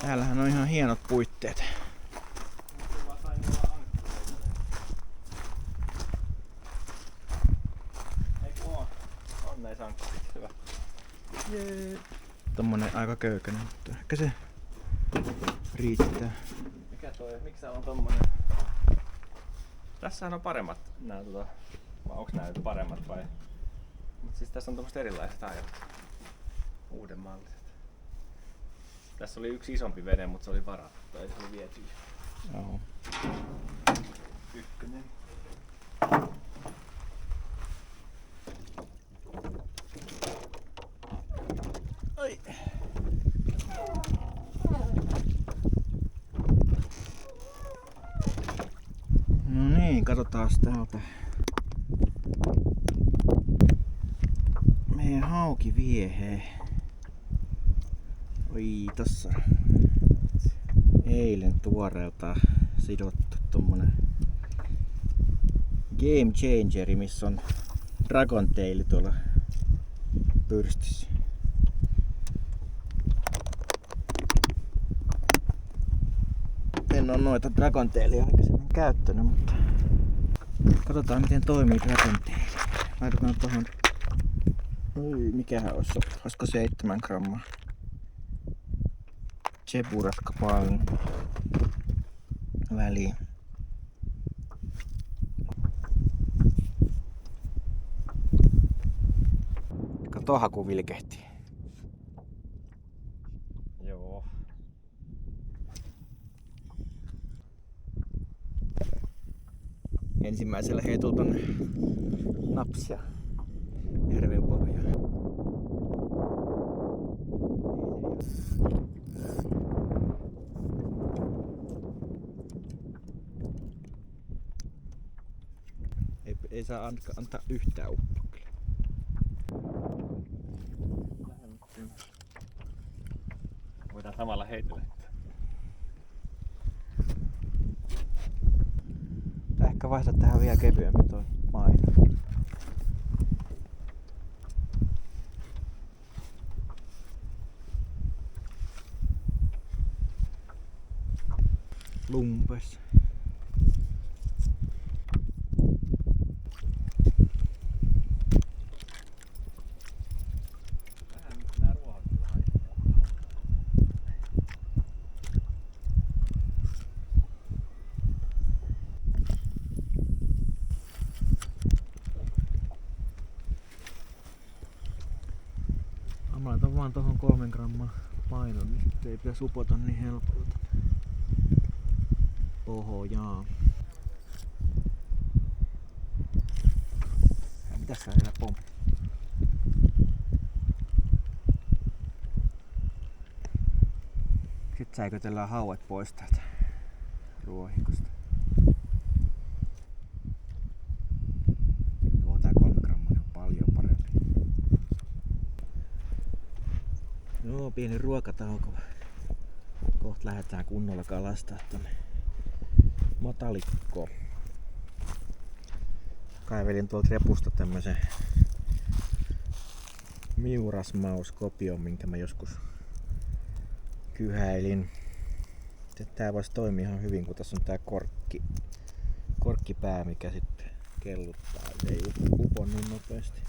Täällähän on ihan hienot puitteet. On näissä ankkurit, hyvä. Jee. Tommonen aika köykäinen, mutta ehkä se riittää. Mikä toi, miksi on tommonen? Tässähän on paremmat nää vai onks nää nyt paremmat vai? Mut siis tässä on tommoset erilaiset ajat. Uuden malliset. Tässä oli yksi isompi vene, mutta se oli varattu tai se oli viety. Joo. Ykkönen. Ai. No niin, katsotaan täältä. Meidän hauki viehee. Oi, tossa. Eilen tuoreelta sidottu tommonen Game Changeri, missä on Dragon Tail tuolla pyrstössä. En oo noita Dragon Tailia aikaisemmin käyttänyt, mutta katsotaan miten toimii Dragon Tail. Laitetaan tohon. Oi, mikähän olisi? Olisiko 7 grammaa? Cheburaska-pallin väliin. Kato, haku vilkehtii. Joo. Ensimmäisellä heitolla tonne napsia järven pohjaan. Ei saa antaa yhtään uppoa kyllä. Voidaan samalla heitellä. Ehkä vaihtaa tähän vielä kevyempi toi paino. Lumpes. Mä laitan vaan tohon 3 grammaa painon, niin sitten ei pitäisi upota niin helpolta. Oho, jaa. Ja mitäs sä vielä pommi? Sitten säikötellään hauet pois täältä ruohikosta. Joo, tää 3 grammaa on paljon parempi. Joo, pieni ruokatauko. Kohta lähdetään kunnolla kalastaa tonne Matalikkoon. Kaivelin tuolta repusta tämmösen miurasmauskopion, minkä mä joskus kyhäilin. Tää voisi toimia ihan hyvin, kun tässä on tää korkkipää, mikä sitten kelluttaa. Se ei upo niin nopeasti.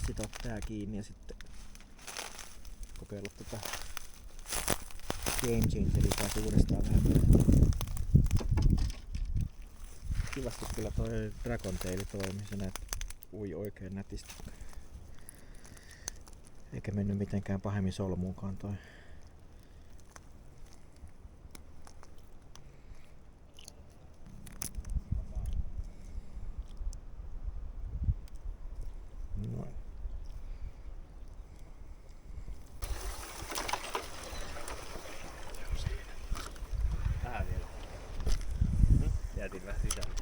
Sitoo tää kiinni ja sitten kokeilla tätä Game Changeria taas uudestaan vähän. Kivasti kyllä toi Dragon Tail toimii, se ui oikein nätisti. Eikä mennyt mitenkään pahemmin solmuunkaan toi. Noin. Vähän vielä. Jätin vähän sisälle.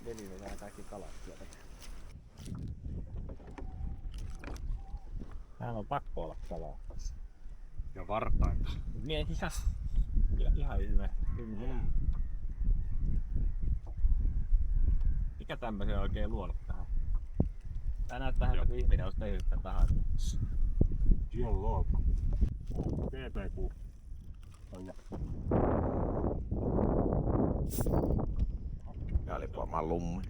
Veli vetää kaikki kalat sieltä. Vähän on pakko olla kalaa tässä. Ja vartaita. Niin sisas. Ihan hyvä. Mikä Mikä tämmöisen oikein luonut tähän? Tää näyttää ihan kuin ihminen olisi tehnyt tän tähän. Geolog. PPQ. Ja olipa malummi.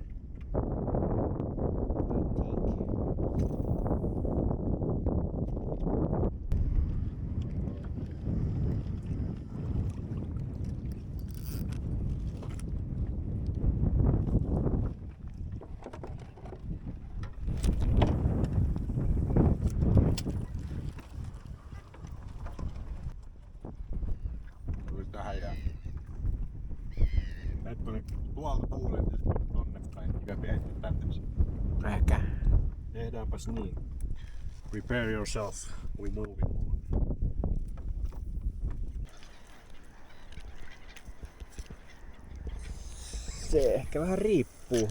Tuli tähän ja... Et tuli tuolta tuulen tonne päin. Mikä pidetty tänne. Ehkä. Tehdäänpäs niin. Prepare yourself. We moving on. Se ehkä vähän riippuu.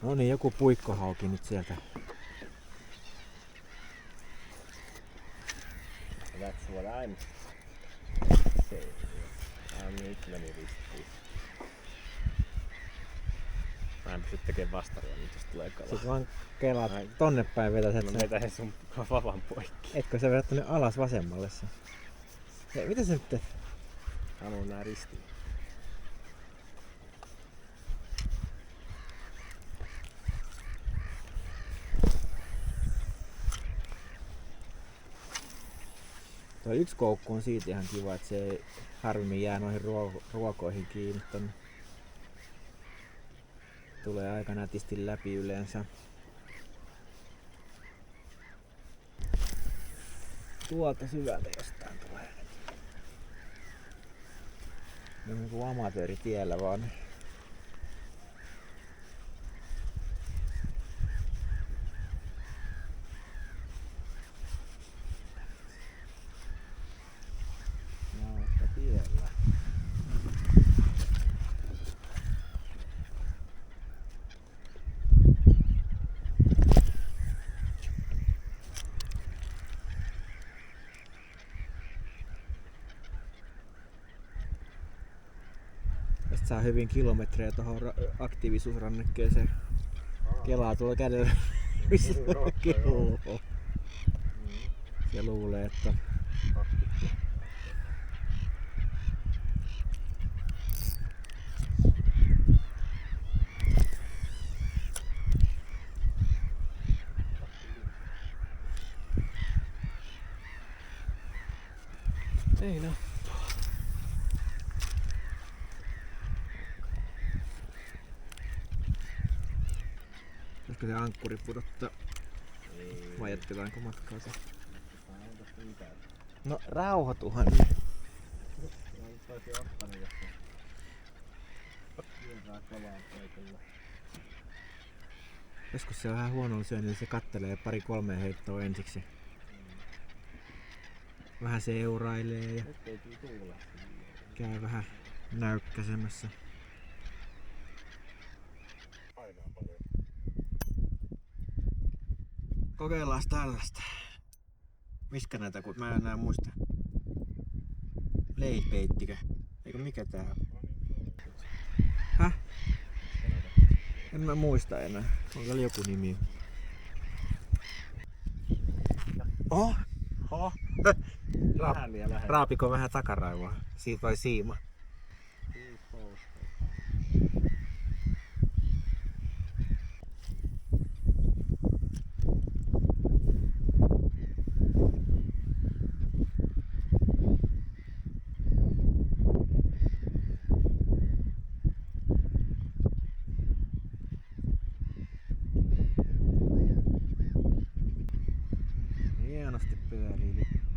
No niin, joku puikkohauki nyt sieltä. That's what I'm saying. Nyt meni ristiin. Mä en pysty tekemään vastaria, nyt jos tulee kalaa. Sit vaan kelaat tonne päin vetäset Mä sen. vetäisin sun vavan poikki. Etkö sä vedät tonne alas vasemmalle sen? Hei, mitä sä nyt teet? Haluan nää ristiin. Tuo yksi koukku on siitä ihan kiva, että se ei harvemmin jää noihin ruokoihin kiinni tonne. Tulee aika nätisti läpi yleensä. Tuolta syvältä jostain tulee. No niinku amatööritiellä vaan. Tiellä. Tästä saa hyvin kilometrejä tuohon aktiivisuusrannekkeeseen. Kelaa tuolla kädellä, missä keloo. Se luulee, että ei no. Olisiko se ankkuri pudottaa? Vai jatketaanko matkaa? No rauhoituhan. Joskus se on vähän huonolla syönyt, niin se kattelee 2-3 heittoa ensiksi. Vähän seurailee ja käy vähän näykkäsemässä. Kokeillaan tällaista. Miskä näitä, kun mä en enää muista. Leipeittikö? Eikö mikä tää on? Häh? En mä muista enää. On vielä joku nimi. Oh! Oh! Raapiko vähän takaraivoa? Siitä vai siima? Hienosti pyörii lippu.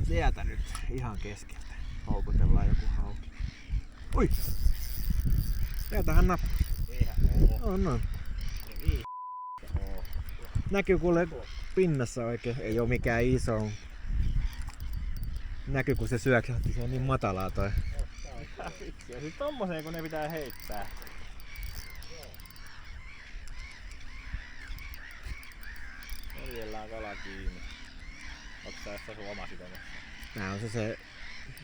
Sieltä nyt ihan keskeltä houkutellaan joku hauki. Oi! Sieltähän nappaa. Eihän oo. On. Näkyy kuule pinnassa oikein. Ei oo mikään iso. Näkyy kun se syöksähti, se on niin matalaa toi. Ja sit tommoseen kun ne pitää heittää. Veljellään kala kiinni. Onks tässä sun oma sitomus? Nää on se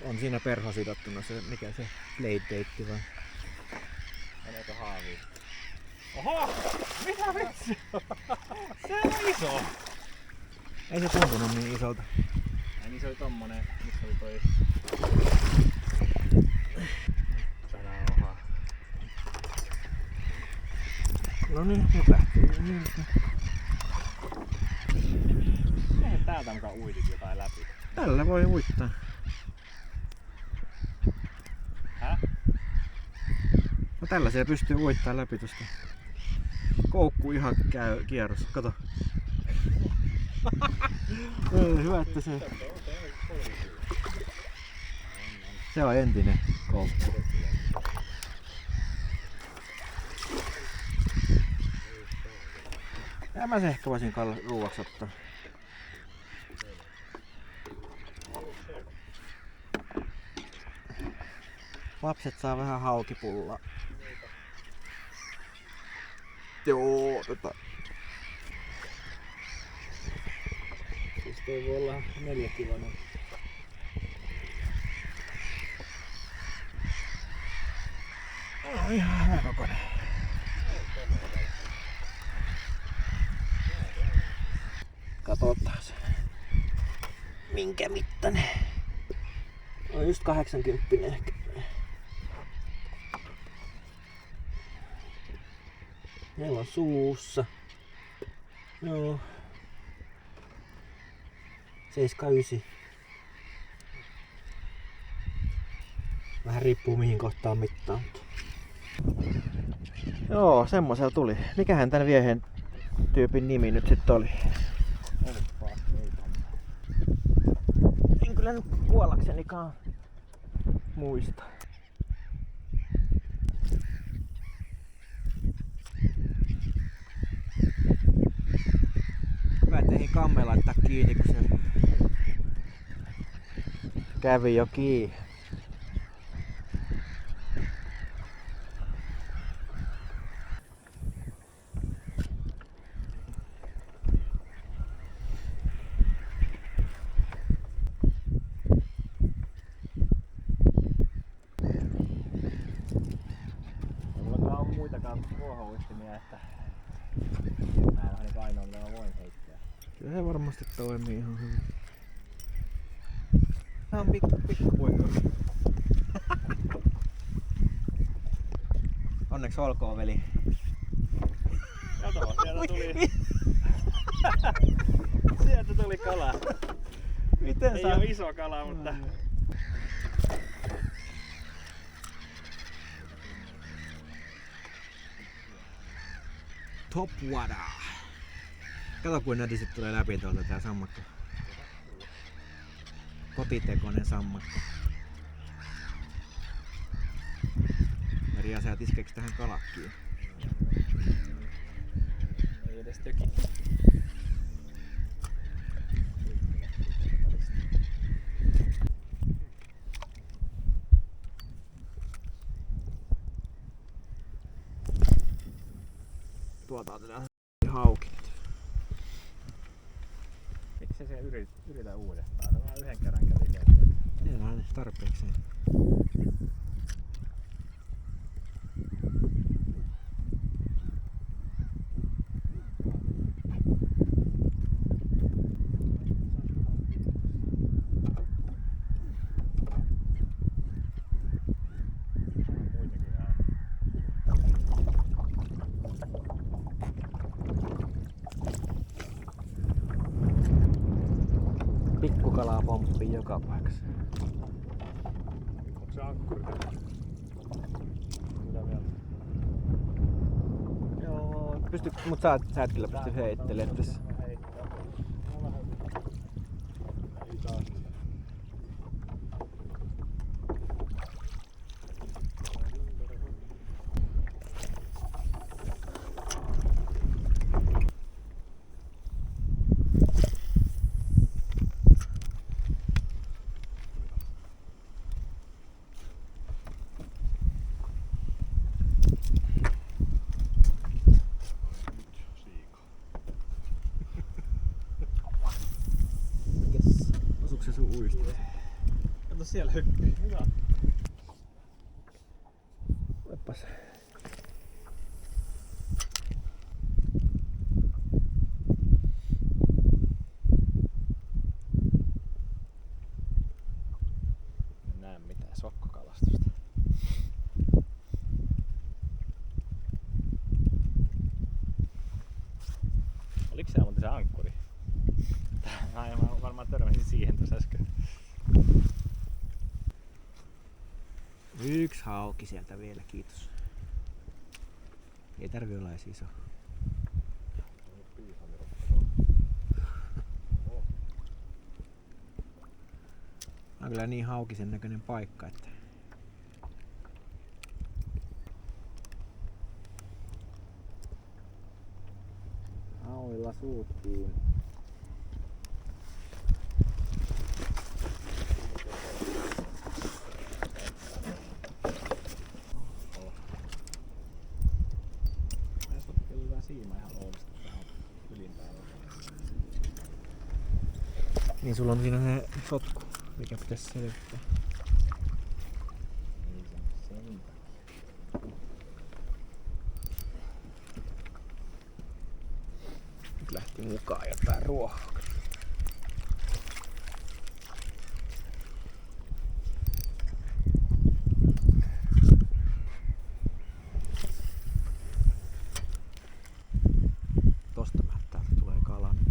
on siinä perho sidottuna se, mikä se blade date vai? Meneekö haaviin? Oho! Mitä vitsi? Se on iso! Ei se tuntunut niin isolta. Ai niin se oli tommonen, missä oli toi... Tänään oha. No niin, nyt lähtii. Eihän täältä mukaan uitit jotain läpi. Tällä voi uittaa. Häh? No tällä se pystyy uittaa läpi tosta. Koukku ihan käy kierros, kato. Ei, hyvä, että se on entinen koukku. Ja mä se ehkä voisin ruuaksi ottaa. Lapset saa vähän haukipullaa. Joo, Siis toi voi olla 4-kiloinen. On ihan hyvä kokoinen. Katsotaan se. Minkä mittainen. On just 80 ehkä. Meillä on suussa. Joo. 7-9. Vähän riippuu mihin kohtaan mittaan. Joo, semmoisella tuli. Mikähän tän viehen tyypin nimi nyt sit oli? En kyllä nyt kuollaksenikaan muista. Hyvä, ettei kamme laittaa kiinni, kun se kävi jo kiinni. Mulla on muitakaan ruohouistimia, että mä en ainakaan ainoa mitä mä voin heittää. Kyllä se varmasti toimii ihan hyvin. Tää on pikku poika. Onneksi olkoon, veli. Kato, sieltä tuli kala. Miten Ei sä... oo iso kala, mutta... Top water. Kato kuin nätiset tulee läpi tuolta tää sammakko. Kotitekoinen sammakko. Maria, sä iskeekö tähän kalakkiin? Ei edes töki. Tuolta otetaan haukit. Miksi se yritä uudestaan? Tämä yhden kerran kävi kerran. Tehdään tarpeeksi. Pikkukalaa pomppii joka paikassa. Onko se ankkuri? Mitä vielä? Joo, mut sä et kyllä pysty heittelemään tässä. uistit. Kato siellä hyppii. Hyvä. Olepas. En näe mitään sokkokalastusta. Oliko siellä muuten se ankkuri? Mä varmaan törmäsin siihen tuossa äsken. Yksi hauki sieltä vielä, kiitos. Ei tarvi olla edes iso. On kyllä niin haukisen näköinen paikka, että hauilla suuttiin. Tässä on kyllä hyvä siima ihan ouvista tähän ylimpään. Niin sulla on siinä se sotku, mikä pitäisi selvittää. Niin se on sen takia. Nyt lähti mukaan jotain ruohoa. Tosta mättää tulee kala nyt.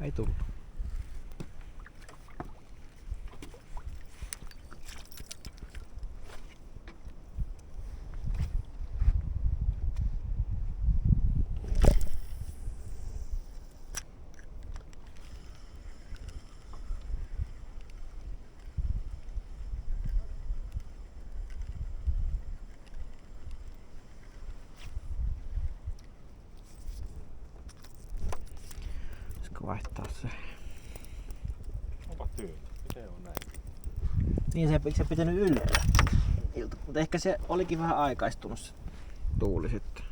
Ei tullut. Pitäisikö vaihtaa se? Onpa tyyli. Se on näin. Niin se pitänyt yllä. Mutta ehkä se olikin vähän aikaistunut se tuuli sitten.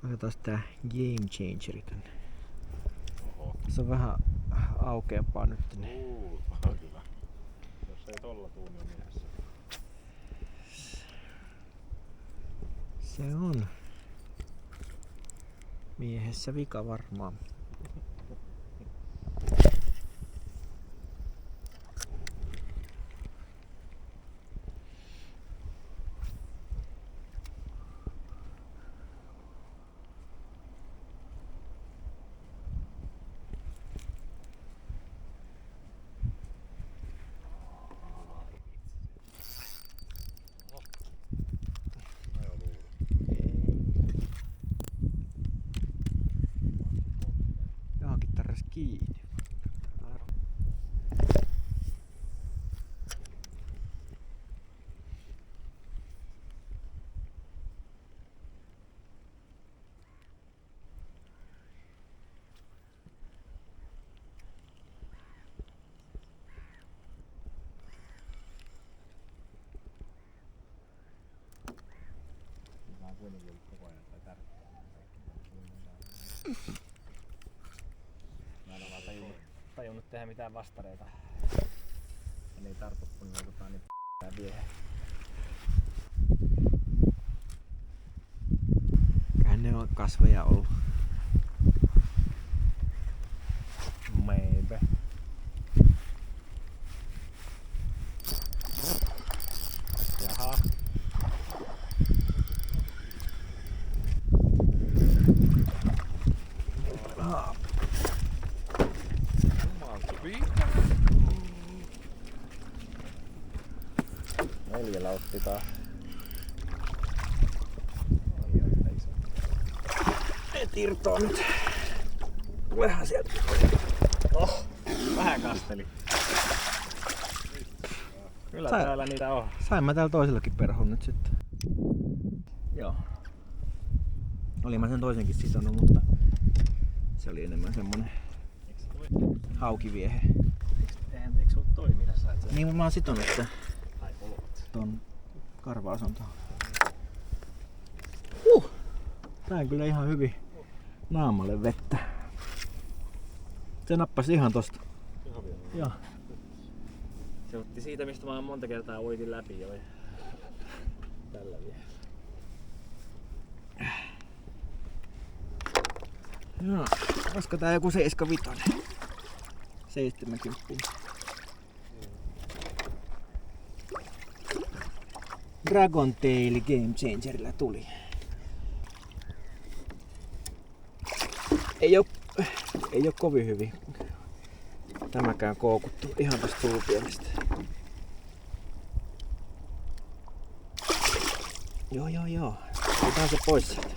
Otetaan tää Game Changeri tänne. Oho. Se on vähän aukeampaa nyt. Niin. Kyllä. Jos ei tolla tuu, niin on miehessä. Se on miehessä vika varmaan. Johonkin tarvitsisi kiinni. Mä oon kuitenkin ollut koko ajan tai tärkeää. Mä en ole vaan tajunnut tehdä mitään vastareita. Ja ne ei tartu kun ne otetaan niin viehe. Eihän ne on kasveja ollut. Maybe. Jaha. Neljä lautti taas. Ai iso. Et irtoa nyt. Tulehan sieltä. Oh, vähän kasteli. Kyllä Sai- täällä niitä on. Sain mä täällä toisellakin perhon nyt sitten. Joo. Olin mä sen toisenkin sitonut, mutta se oli enemmän semmonen haukiviehe. Eikö sulla toimi tässä? Niin mä oon sitonut sen. ton karvaus on tuohon. Tää on kyllä ihan hyvin naamalle vettä. Se nappasi ihan tosta. Joo. Se otti siitä, mistä mä monta kertaa uitin läpi jo. Tällä vielä. Joo. Olisiko tää joku 75? 70. Dragon Tail Game Changerilla tuli. Ei oo kovin hyvin tämäkään koukuttu ihan tästä tulpielistä. Joo. Otetaan se pois sieltä.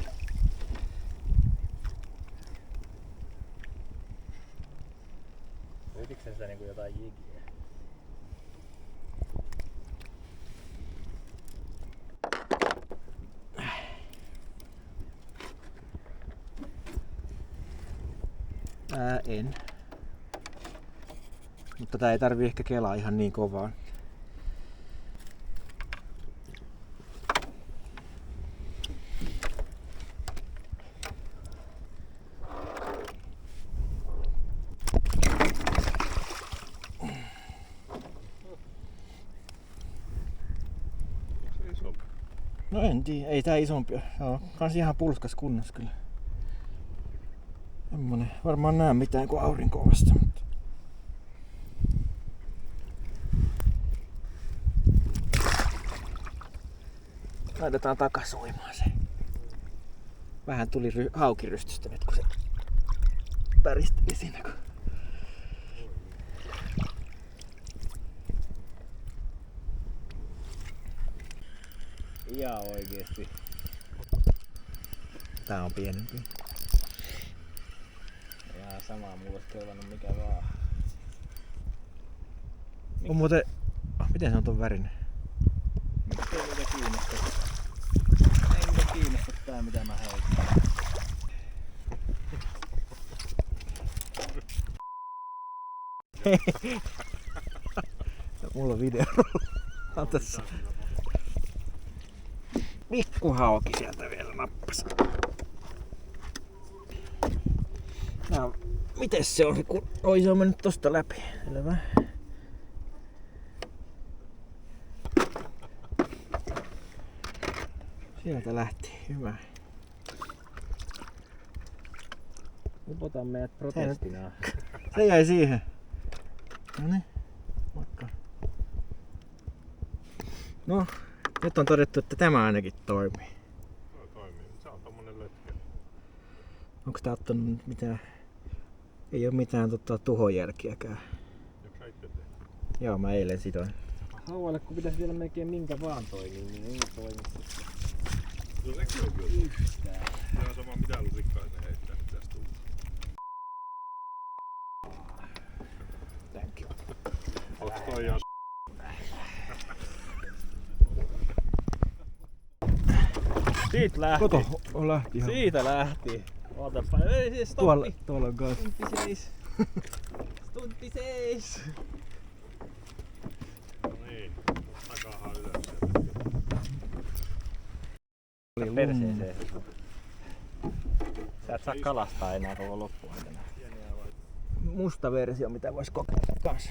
Yritikö sitä niinku jotain jigiä? En. Mutta tää ei tarvii ehkä kelaa ihan niin kovaa. No en tiedä, ei tää isompi ole. Joo, kans ihan pulskas kunnossa kyllä. Semmonen, varmaan näe mitään kuin aurinko vasta. Mutta... laitetaan takas uimaan se. Vähän tuli haukirystystä nyt kun se päristeli siinä. Kun... Ihan oikeesti. Tää on pienempi. Ihan sama, mulla olisi kelvannut mikä vaan. On muuten... miten se on ton värinen? Ei mitä kiinnosta. Ei mitä kiinnosta tää mitä mä heitän. Mulla on video. On tässä. Pikkuhauki sieltä vielä nappasi. No, mites se on, kun se on mennyt tosta läpi? Selvä. Sieltä lähti, hyvä. Upotan meidät protestina. Se jäi siihen. Noniin, moikka. No, nyt on todettu, että tämä ainakin toimii. No, toimii. Se on tommonen lötkä. Onko tää ottanut mitään? Ei oo mitään tuhojälkiäkään. Onko sä itse tehnyt? Joo, mä eilen sitoin. Haualle kun pitäisi vielä melkein minkä vaan toimii, niin ei toimi sitten. No sekin on kyllä. Yhtään. Se on sama mitä lusikkainen ne heittää, niin tästä tulee. Thank you. Onks toi ihan Siitä lähti. Koto lähti ihan. Siitä lähti. Ootapa. Ei siis stoppi. Tuolla on kans. Stunti seis. Stunti seis. No niin, takahan ylös sieltä. Oli Perseeseen. Sä et saa kalastaa enää koko loppuaikana. musta versio, mitä vois kokeilla kanssa.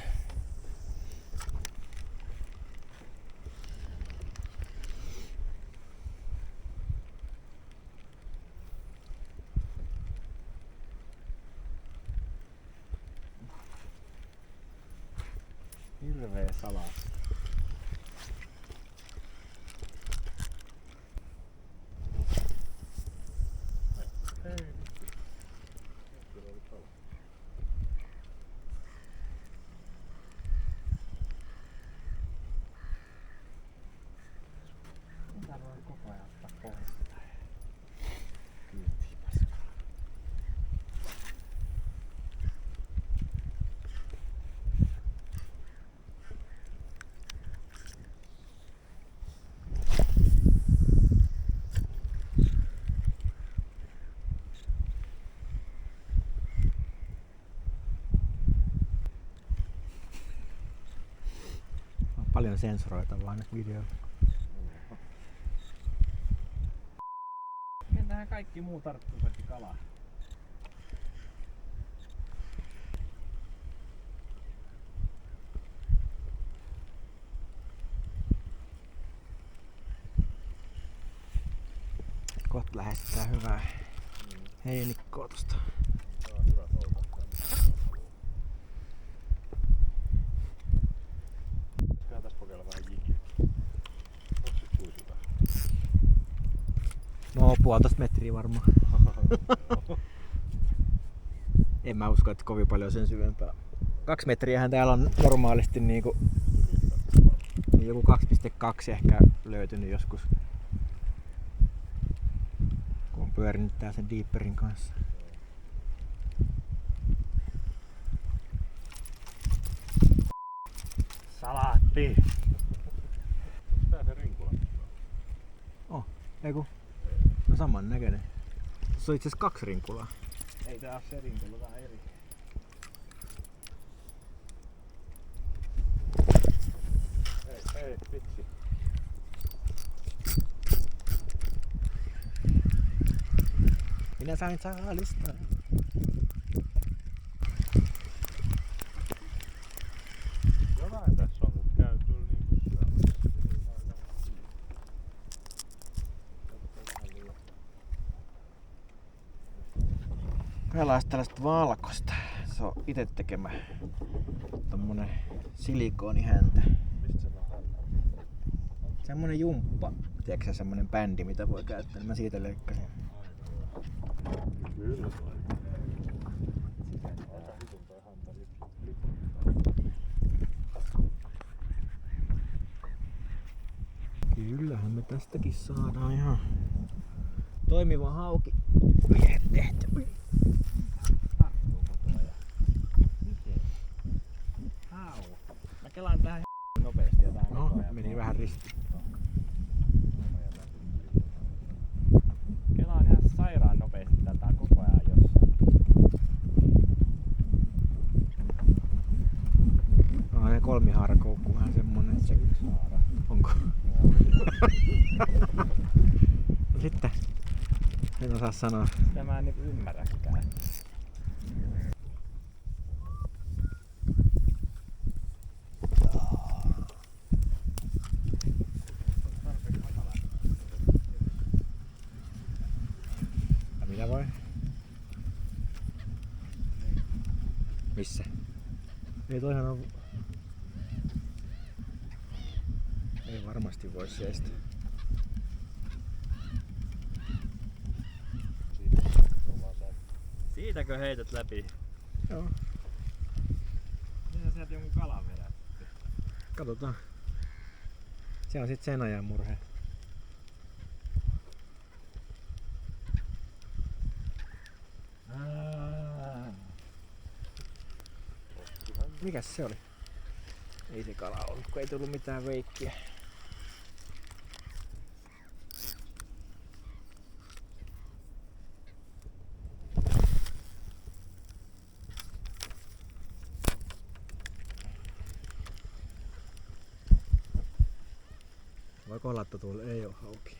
Hirveä salas. Mitä voi koko ajan ottaa pois? Kyytiin paskaa. paljon sensuroitavaa nyt videolla. Entähän kaikki muu tarttuu kaikki kalaa? Kohta lähestytään hyvää heinikkoa tosta. Tää on hyvä soutaa. Pitäisiköhän tässä kokeilla vähän jikiä. Onks sit suisilla? No 1,5 metriä varmaan. En mä usko, että kovin paljon sen syvempää. 2 metriähän täällä on normaalisti niinku joku 2,2 ehkä löytynyt joskus. Kun on pyörinyt tää sen Deeperin kanssa. Salaatti! Tää se rinkula. Eiku? No saman näköinen. Se on itse asiassa 2 rinkulaa. Ei tää oo se rinkula, tää on eri. Ei, vitsi. Minä sain saalista. Jotain tässä on, mut käy kyllä niinku syömässä. Kailais tällaista valkoista. Se on ite tekemä tommonen silikoonihäntä. Mistä se on hällä? Semmonen jumppa. Tiedätkö sä semmonen bändi mitä voi käyttää? Mä siitä leikkasin. Kyllä toi. Aika hyvin toi häntä lippu. Kyllähän me tästäkin saadaan ihan toimiva hauki. Miehet tehty. Hau. Mä kelaan tähän nopeesti ja tää on No, koko ajan meni vähän ristiin. Kelaan ihan sairaan nopeesti tätä on koko ajan jossain. No ja kolmihaarakoukku vähän semmonen, että se onko? No sitten, en osaa sanoa. Sitä mä en niinku ymmärräkään. Ja mitä vai? Missä? Ei toihan on... Ei varmasti voi seistä. Siitäkö heität läpi? Joo. Minä sieltä jonkun kalan vedät. Katsotaan. Se on sit sen ajan murhe. Mikäs se oli? Ei se kala ollut, kun ei tullut mitään veikkiä. Voiko olla, että tuolla ei oo hauki?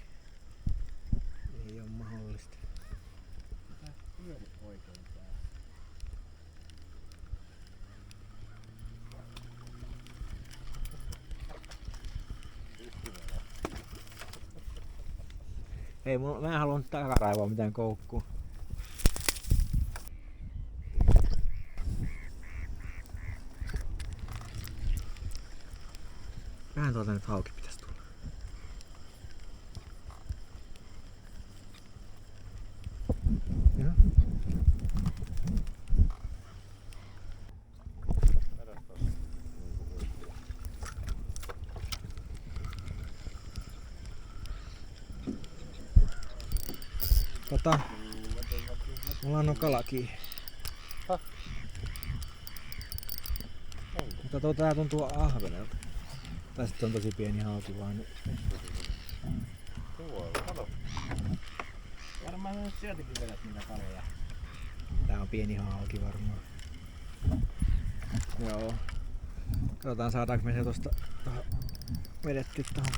Ei oo mahdollista. Pyöri oikein tää. Ei, mä en halua takaraivoa mitään koukkua. Vähän tuolta nyt hauki pitäis tulla. Joo. Mulla on kalakin. Mutta tää tuntuu ahvenelta. Tästä on tosi pieni hauki vaan. Varmaan nyt sieltäkin vedät niitä kaloja. Tää on pieni hauki varmaan. Joo. Katsotaan saadaanko me se tosta vedetty tuohon.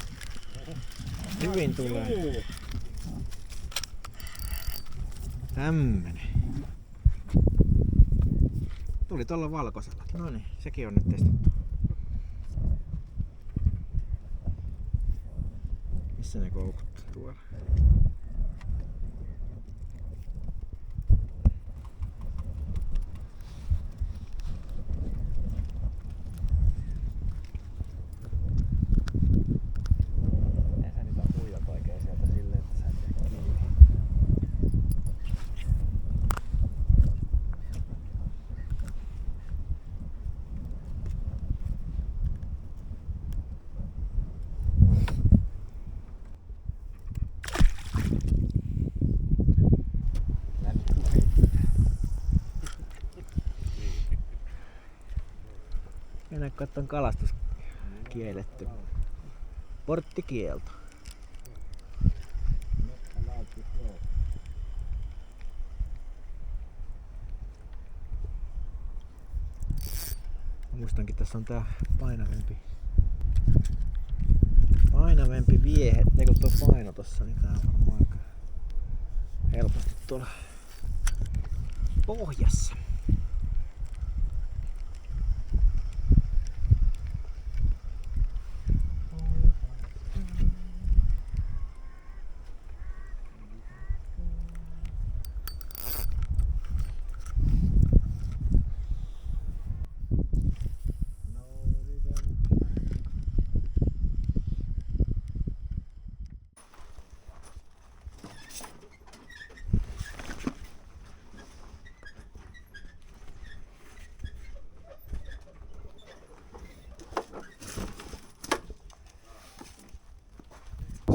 Hyvin tulee. Tämmönen. Tuli tuolla valkoisella. No niin, sekin on nyt testattu. Missä ne koukut tuolla? Ei sä niitä huijat oikein sieltä silleen, että sä et jää kiinni. Mennä katson kalastus kielletty. Porttikielto. Muistankin tässä on tää painavempi viehe. Ne kun tuo paino tossa, niin tää on varmaan aika helposti tuolla pohjassa.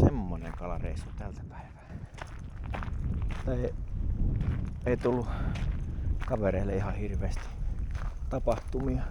Semmonen kalareissu tältä päivää. Ei tullut kavereille ihan hirveästi tapahtumia.